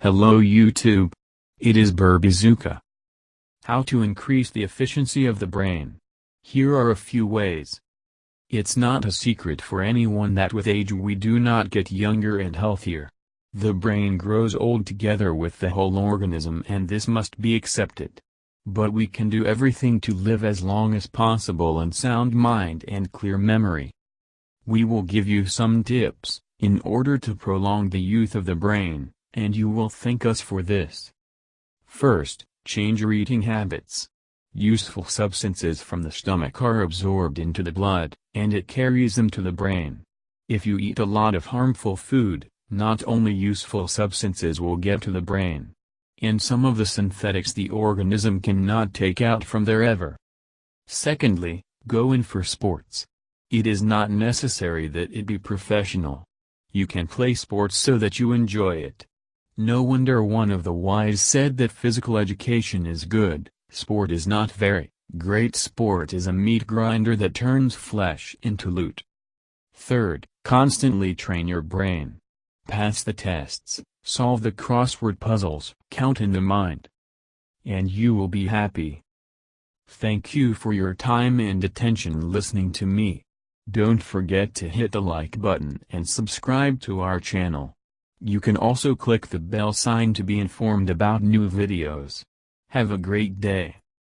Hello YouTube. It is Burbazooka. How to increase the efficiency of the brain. Here are a few ways. It's not a secret for anyone that with age we do not get younger and healthier. The brain grows old together with the whole organism, and this must be accepted. But we can do everything to live as long as possible in sound mind and clear memory. We will give you some tips in order to prolong the youth of the brain, and you will thank us for this. First, change your eating habits. Useful substances from the stomach are absorbed into the blood, and it carries them to the brain. If you eat a lot of harmful food, not only useful substances will get to the brain, and some of the synthetics the organism cannot take out from there ever. Secondly, go in for sports. It is not necessary that it be professional. You can play sports so that you enjoy it. No wonder one of the wise said that physical education is good, sport is not very. Great sport is a meat grinder that turns flesh into loot. Third, constantly train your brain. Pass the tests, solve the crossword puzzles, count in the mind, and you will be happy. Thank you for your time and attention listening to me. Don't forget to hit the like button and subscribe to our channel. You can also click the bell sign to be informed about new videos. Have a great day.